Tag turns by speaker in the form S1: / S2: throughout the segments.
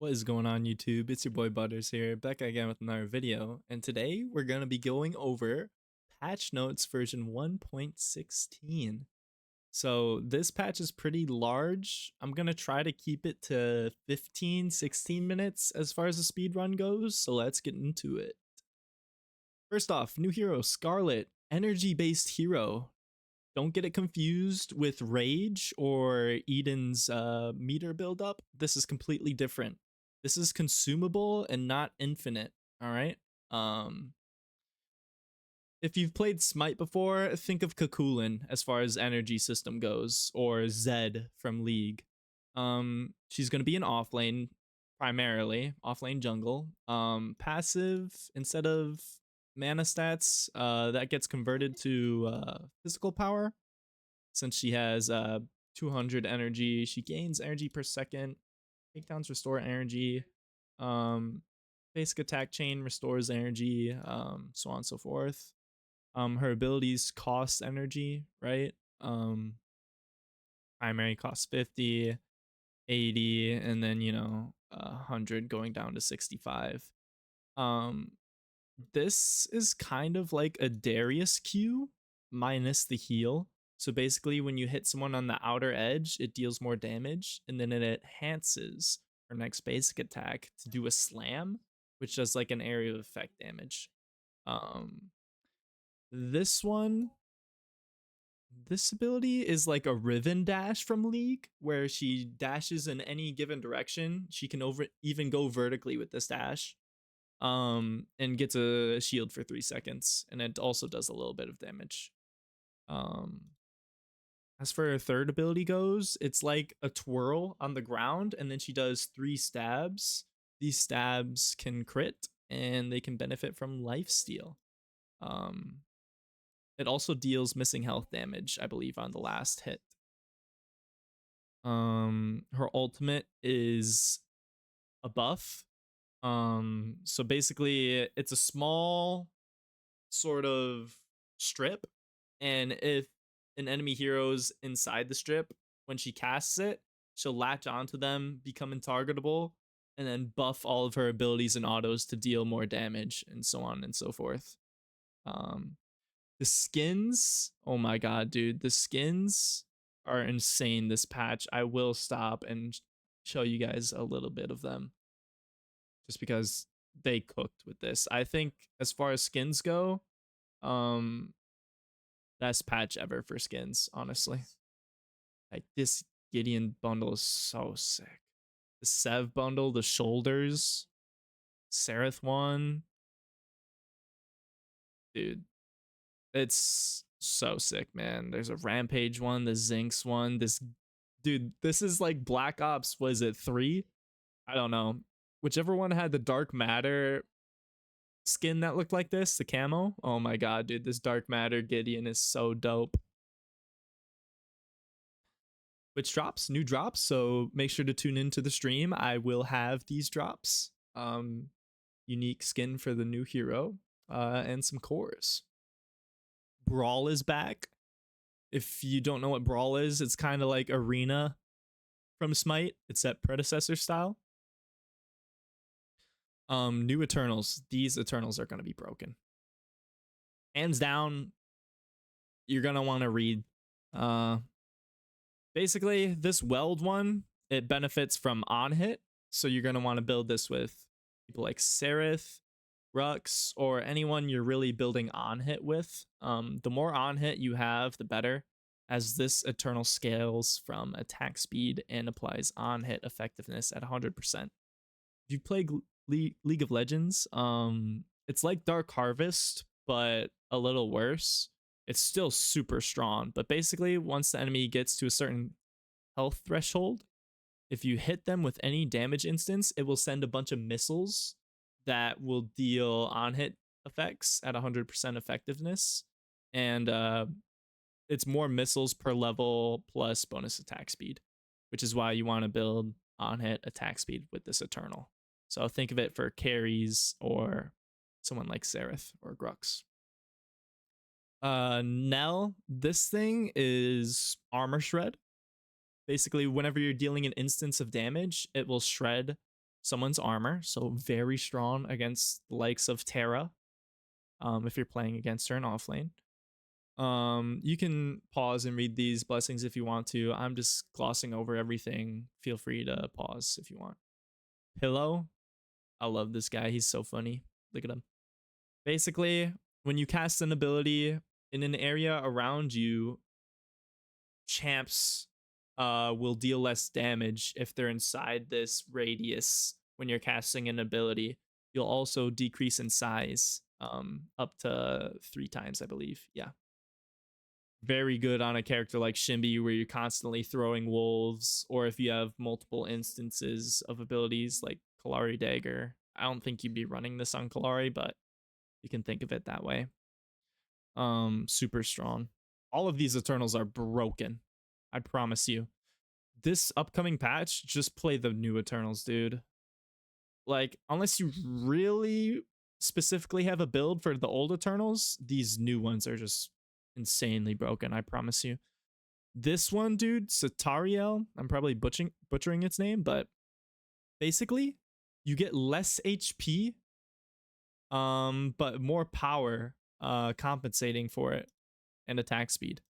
S1: What is going on YouTube? It's your boy Butters here, back again with another video, and today we're going to be going over patch notes version 1.16. So this patch is pretty large. I'm going to try to keep it to 15-16 minutes as far as the speed run goes, so let's get into it. First off, new hero Scarlett, energy based hero. Don't get it confused with Rage or Eden's meter buildup. This is completely different. This is consumable and not infinite. All right. If you've played Smite before, think of Kakulin as far as energy system goes, or Zed from League. She's gonna be an offlane primarily, offlane jungle. Passive instead of mana stats, that gets converted to physical power. Since she has 200 energy, she gains energy per second. Takedowns restore energy. Basic attack chain restores energy, so on and so forth. Her abilities cost energy, right? Primary costs 50, 80, and then 100 going down to 65. This is kind of like a Darius Q minus the heal. So basically, when you hit someone on the outer edge, it deals more damage, and then it enhances her next basic attack to do a slam, which does like an area of effect damage. This ability is like a Riven dash from League, where she dashes in any given direction. She can even go vertically with this dash, and gets a shield for 3 seconds, and it also does a little bit of damage. As for her third ability goes, it's like a twirl on the ground, and then she does 3 stabs. These stabs can crit, and they can benefit from lifesteal. It also deals missing health damage, I believe, on the last hit. Her ultimate is a buff. So basically, it's a small sort of strip, and if an enemy hero's inside the strip, when she casts it, she'll latch onto them, become intargetable, and then buff all of her abilities and autos to deal more damage, and so on and so forth. The skins, oh my god, dude, the skins are insane this patch. I will stop and show you guys a little bit of them, just because they cooked with this. I think as far as skins go, best patch ever for skins, honestly. Like, this Gideon bundle is so sick. The Sev bundle, the shoulders, Seraph one, dude, it's so sick, man. There's a Rampage one, the Zinx one. This is like Black Ops, was it 3? I don't know. Whichever one had the Dark Matter skin that looked like this, the camo. Oh my god, dude, this Dark Matter Gideon is so dope. Which drops, new drops, so make sure to tune into the stream. I will have these drops. Unique skin for the new hero, and some cores. Brawl is back. If you don't know what Brawl is, it's kind of like Arena from Smite. It's that Predecessor style. New Eternals. These Eternals are going to be broken. Hands down, you're going to want to read. Basically, this Weld one, it benefits from on hit. So you're going to want to build this with people like Seraph, Rux, or anyone you're really building on hit with. The more on hit you have, the better, as this Eternal scales from attack speed and applies on hit effectiveness at 100%. If you play League of Legends, it's like Dark Harvest, but a little worse. It's still super strong, but basically, once the enemy gets to a certain health threshold, if you hit them with any damage instance, it will send a bunch of missiles that will deal on hit effects at 100% effectiveness, and it's more missiles per level plus bonus attack speed, which is why you want to build on hit attack speed with this Eternal. So think of it for carries or someone like Seraph or Grux. Nell, this thing is armor shred. Basically, whenever you're dealing an instance of damage, it will shred someone's armor, so very strong against the likes of Terra. If you're playing against her in offlane. You can pause and read these blessings if you want to. I'm just glossing over everything. Feel free to pause if you want. Pillow. I love this guy. He's so funny. Look at him. Basically, when you cast an ability in an area around you, champs will deal less damage if they're inside this radius when you're casting an ability. You'll also decrease in size up to 3 times, I believe. Yeah. Very good on a character like Shimby where you're constantly throwing wolves, or if you have multiple instances of abilities like Kalari Dagger. I don't think you'd be running this on Kalari, but you can think of it that way. Super strong. All of these Eternals are broken. I promise you. This upcoming patch, just play the new Eternals, dude. Like, unless you really specifically have a build for the old Eternals, these new ones are just insanely broken, I promise you. This one, dude, Satariel, I'm probably butchering its name, but basically, you get less HP, but more power compensating for it, and attack speed.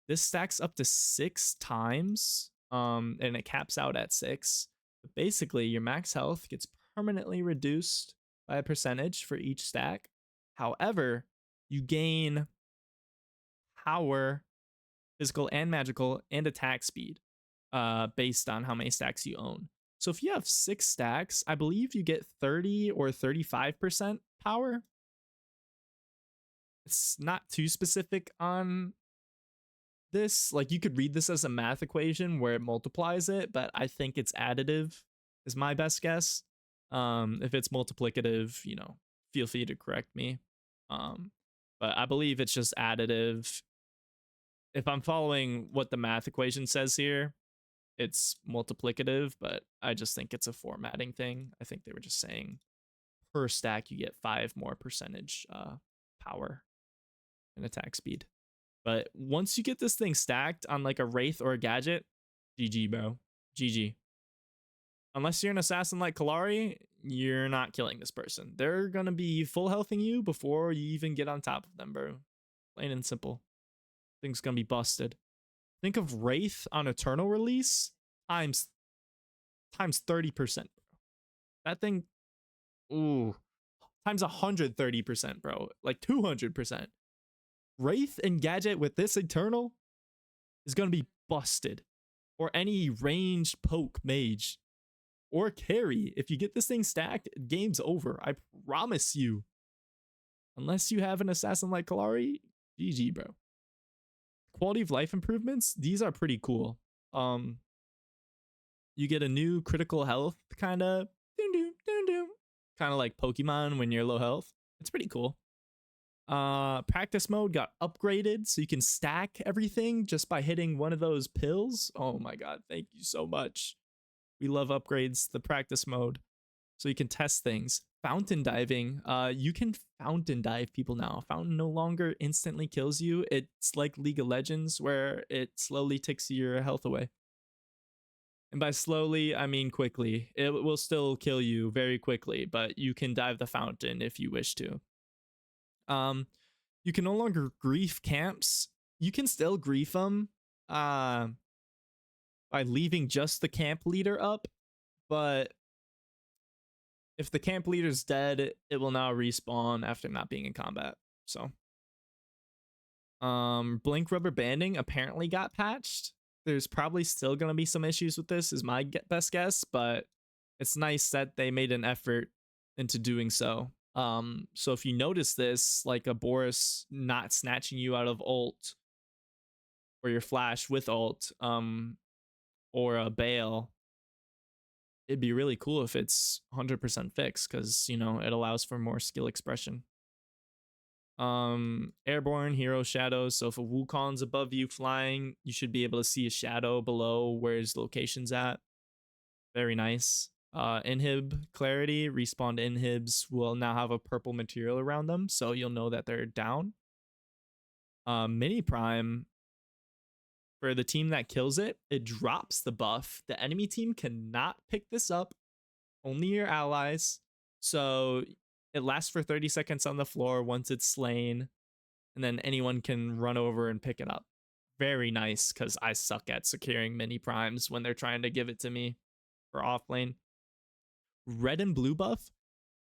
S1: This stacks up to 6 times, and it caps out at 6. But basically, your max health gets permanently reduced by a percentage for each stack. However, you gain power, physical and magical, and attack speed based on how many stacks you own. So if you have 6 stacks, I believe you get 30 or 35% power. It's not too specific on this. Like, you could read this as a math equation where it multiplies it, but I think it's additive is my best guess. If it's multiplicative, you know, feel free to correct me. But I believe it's just additive. If I'm following what the math equation says here, it's multiplicative, but I just think it's a formatting thing. I think they were just saying per stack you get 5 more percentage power and attack speed. But once you get this thing stacked on like a Wraith or a Gadget, GG, bro. GG. Unless you're an assassin like Kalari, you're not killing this person. They're going to be full healthing you before you even get on top of them, bro. Plain and simple. Thing's going to be busted. Think of Wraith on Eternal release times 30%, bro. That thing, ooh, times 130%, bro. Like 200%. Wraith and Gadget with this Eternal is going to be busted. Or any ranged poke mage. Or carry. If you get this thing stacked, game's over. I promise you. Unless you have an assassin like Kalari, GG, bro. Quality of life improvements, these are pretty cool. You get a new critical health kind of like Pokemon when you're low health. It's pretty cool. Practice mode got upgraded so you can stack everything just by hitting one of those pills. Oh my god, thank you so much. We love upgrades. The practice mode, so you can test things. Fountain diving, you can fountain dive people now. Fountain no longer instantly kills you. It's like League of Legends where it slowly takes your health away. And by slowly, I mean quickly. It will still kill you very quickly, but you can dive the fountain if you wish to. You can no longer grief camps. You can still grief them by leaving just the camp leader up, but if the camp leader's dead, it will now respawn after not being in combat. So, blink rubber banding apparently got patched. There's probably still going to be some issues with this, is my best guess, but it's nice that they made an effort into doing so. So if you notice this, like a Boris not snatching you out of ult, or your flash with ult, or a Bale, it'd be really cool if it's 100% fixed, because, you know, it allows for more skill expression. Airborne hero shadows. So if a Wukong's above you flying, you should be able to see a shadow below where his location's at. Very nice. Inhib clarity. Respawned inhibs will now have a purple material around them, so you'll know that they're down. Mini prime. For the team that kills it, it drops the buff. The enemy team cannot pick this up only your allies. So it lasts for 30 seconds on the floor once it's slain, and then anyone can run over and pick it up. Very nice, because I suck at securing mini primes when they're trying to give it to me for off lane. Red and blue buff,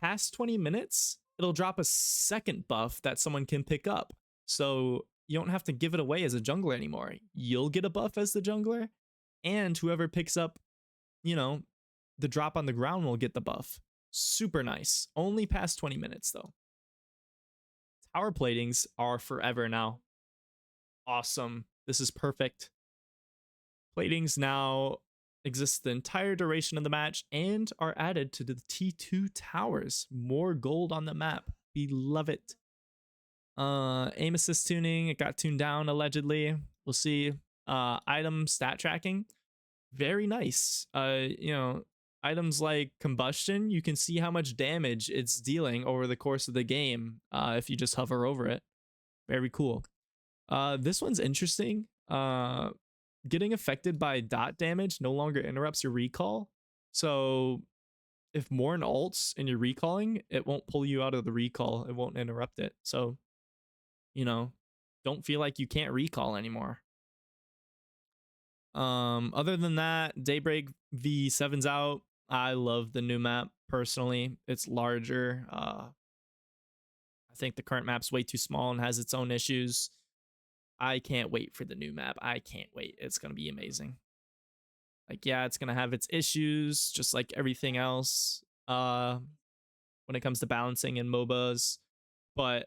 S1: past 20 minutes, it'll drop a second buff that someone can pick up. So you don't have to give it away as a jungler anymore. You'll get a buff as the jungler, and whoever picks up, the drop on the ground will get the buff. Super nice. Only past 20 minutes though. Tower platings are forever now. Awesome. This is perfect. Platings now exist the entire duration of the match and are added to the T2 towers. More gold on the map. We love it. Aim assist tuning, it got tuned down allegedly. We'll see. Item stat tracking, very nice. Items like combustion, you can see how much damage it's dealing over the course of the game if you just hover over it. Very cool. This one's interesting. Getting affected by dot damage no longer interrupts your recall. So if Morn ults and you're recalling, it won't pull you out of the recall. It won't interrupt it. So, don't feel like you can't recall anymore. Other than that, Daybreak V7's out. I love the new map personally. It's larger. I think the current map's way too small and has its own issues. I can't wait for the new map. I can't wait. It's going to be amazing. Like, yeah, it's going to have its issues, just like everything else when it comes to balancing in MOBAs. But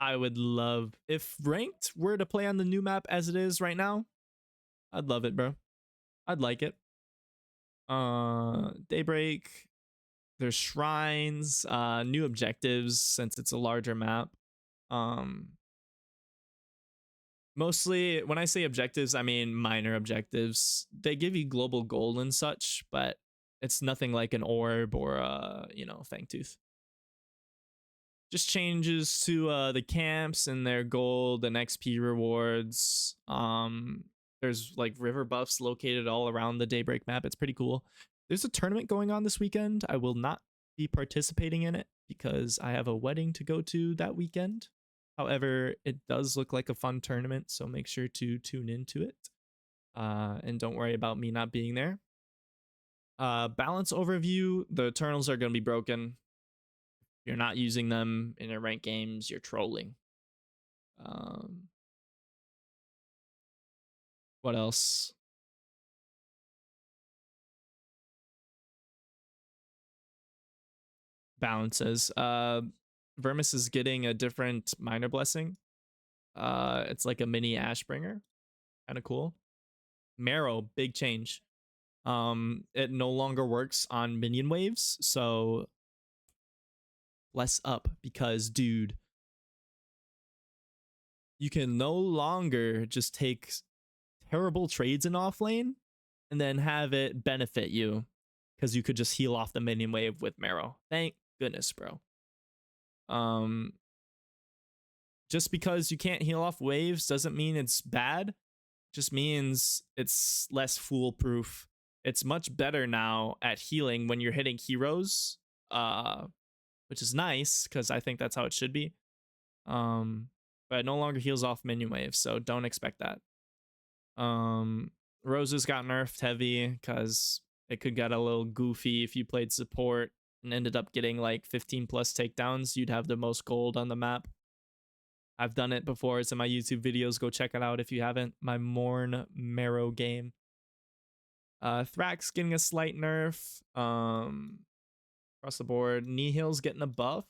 S1: I would love, if ranked were to play on the new map as it is right now, I'd love it, bro. I'd like it. Daybreak, there's shrines, new objectives since it's a larger map. Mostly, when I say objectives, I mean minor objectives. They give you global gold and such, but it's nothing like an orb or Fangtooth. Just changes to the camps and their gold and XP rewards. There's like river buffs located all around the Daybreak map. It's pretty cool. There's a tournament going on this weekend. I will not be participating in it because I have a wedding to go to that weekend. However, it does look like a fun tournament, so make sure to tune into it. And don't worry about me not being there. Balance overview, the Eternals are going to be broken. If you're not using them in your ranked games, you're trolling. What else? Balances. Vermis is getting a different minor blessing. It's like a mini Ashbringer. Kind of cool. Marrow, big change. It no longer works on minion waves, so less up because, dude, you can no longer just take terrible trades in offlane and then have it benefit you because you could just heal off the minion wave with Marrow. Thank goodness, bro. Just because you can't heal off waves doesn't mean it's bad. Just means it's less foolproof. It's much better now at healing when you're hitting heroes, which is nice because I think that's how it should be. But it no longer heals off minion waves, so don't expect that. Roses got nerfed heavy because it could get a little goofy if you played support and ended up getting like 15 plus takedowns. You'd have the most gold on the map. I've done it before. It's in my YouTube videos. Go check it out if you haven't. My Morn Marrow game. Thrax getting a slight nerf. Across the board. Nihil's getting a buff.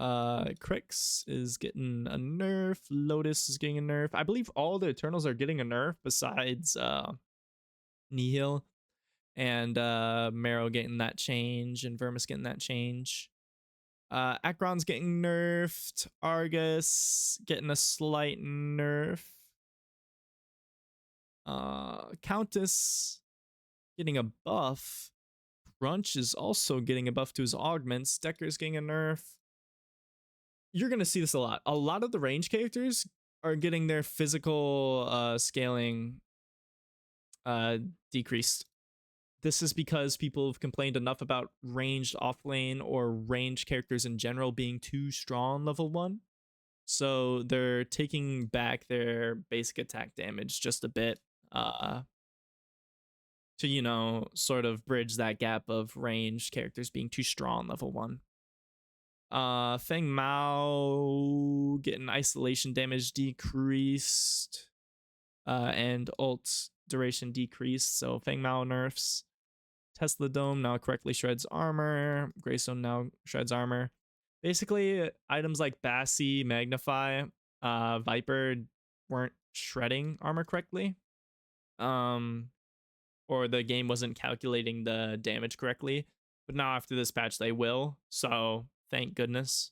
S1: Crix is getting a nerf. Lotus is getting a nerf. I believe all the Eternals are getting a nerf besides Nihil. And Marrow getting that change. And Vermis getting that change. Akron's getting nerfed. Argus getting a slight nerf. Countess getting a buff. Crunch is also getting a buff to his augments. Decker's getting a nerf. You're going to see this a lot. A lot of the range characters are getting their physical scaling decreased. this is because people have complained enough about ranged offlane or ranged characters in general being too strong level 1. So they're taking back their basic attack damage just a bit to, you know, sort of bridge that gap of ranged characters being too strong level 1. Feng Mao getting isolation damage decreased and ult duration decreased. So Feng Mao nerfs. Tesla Dome now correctly shreds armor. Greystone now shreds armor. Basically, items like Bassi, Magnify, Viper weren't shredding armor correctly. Or the game wasn't calculating the damage correctly. But now after this patch, they will. So thank goodness.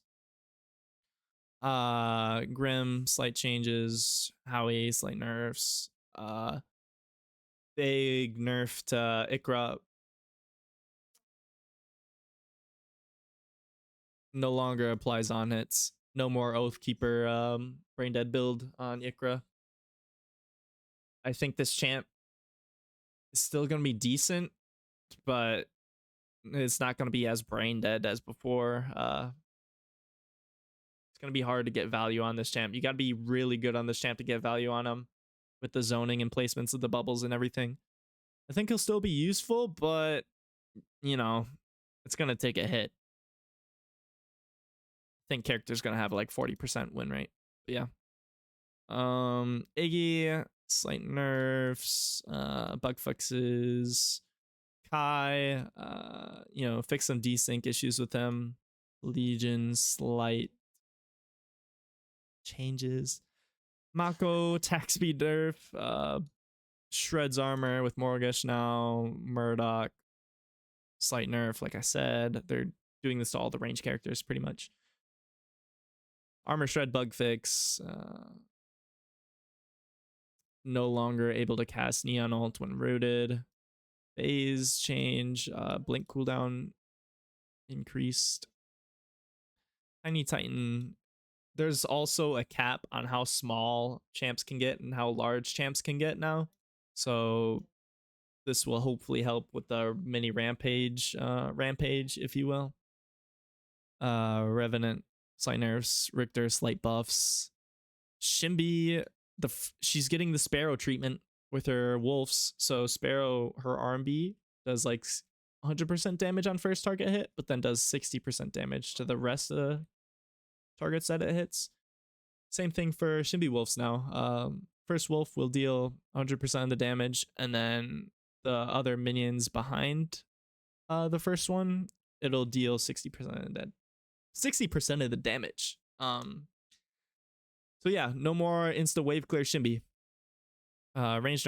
S1: Grim, slight changes. Howie, slight nerfs. Big nerf to Ikra. No longer applies on hits. No more Oathkeeper Brain Dead build on Ikra. I think this champ is still going to be decent, but it's not going to be as brain dead as before. It's going to be hard to get value on this champ. You got to be really good on this champ to get value on him with the zoning and placements of the bubbles and everything. I think he'll still be useful, but, you know, it's going to take a hit. I think character's going to have like 40% win rate. But yeah. Iggy, slight nerfs, bug fixes. Kai, you know, fix some desync issues with him. Legion, slight changes. Mako, attack speed nerf, shreds armor with Morgish now. Murdoch, slight nerf, like I said. They're doing this to all the range characters pretty much. Armor shred bug fix. No longer able to cast Neon Ult when rooted. Phase change. Blink cooldown increased. Tiny Titan. There's also a cap on how small champs can get and how large champs can get now. So this will hopefully help with the mini rampage, if you will. Revenant, slight nerfs. Richter, slight buffs. Shimby, she's getting the Sparrow treatment with her wolves. So Sparrow, her RMB does like 100% damage on first target hit, but then does 60% damage to the rest of the targets that it hits. Same thing for Shimby wolves now. First wolf will deal 100% of the damage, and then the other minions behind the first one, it'll deal 60% of that. 60% of the damage. So yeah, no more insta wave clear Shimby. Range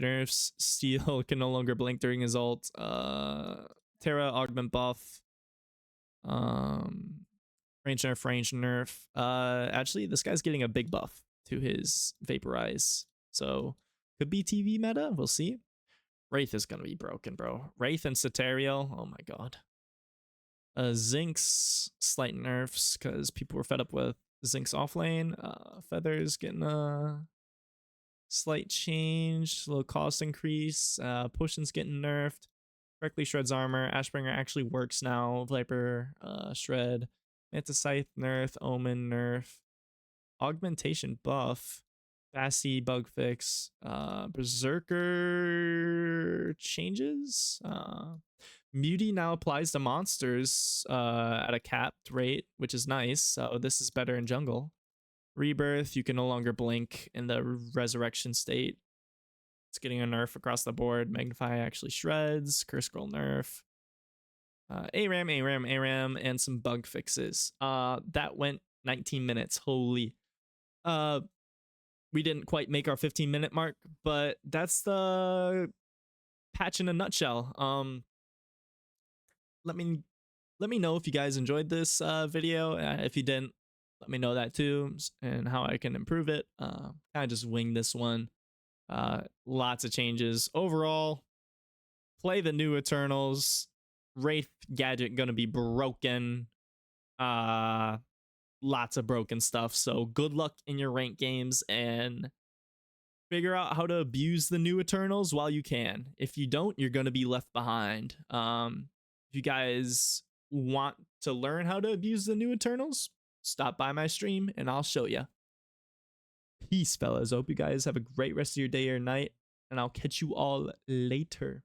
S1: nerfs. Steel can no longer blink during his ult. Terra augment buff. Range nerf. Actually, this guy's getting a big buff to his vaporize. So could be TV meta. We'll see. Wraith is gonna be broken, bro. Wraith and Soterial. Oh my god. Zinx, slight nerfs because people were fed up with Zinx offlane. Feathers getting a slight change, little cost increase. Potions getting nerfed. Correctly shreds armor. Ashbringer actually works now. Viper, shred. Manta Scythe nerf. Omen nerf. Augmentation buff. Bassi bug fix. Berserker changes. Muty now applies to monsters at a capped rate, which is nice. So this is better in jungle. Rebirth, you can no longer blink in the resurrection state. It's getting a nerf across the board. Magnify actually shreds. Curse Scroll nerf. ARAM, and some bug fixes. That went 19 minutes. Holy. We didn't quite make our 15-minute mark, but that's the patch in a nutshell. Let me know if you guys enjoyed this video. If you didn't, let me know that too, and how I can improve it. I just winged this one. Lots of changes overall. Play the new Eternals. Wraith gadget gonna be broken. Lots of broken stuff. So good luck in your rank games, and figure out how to abuse the new Eternals while you can. If you don't, you're going to be left behind. If you guys want to learn how to abuse the new Eternals, stop by my stream and I'll show you. Peace, fellas. Hope you guys have a great rest of your day or night, and I'll catch you all later.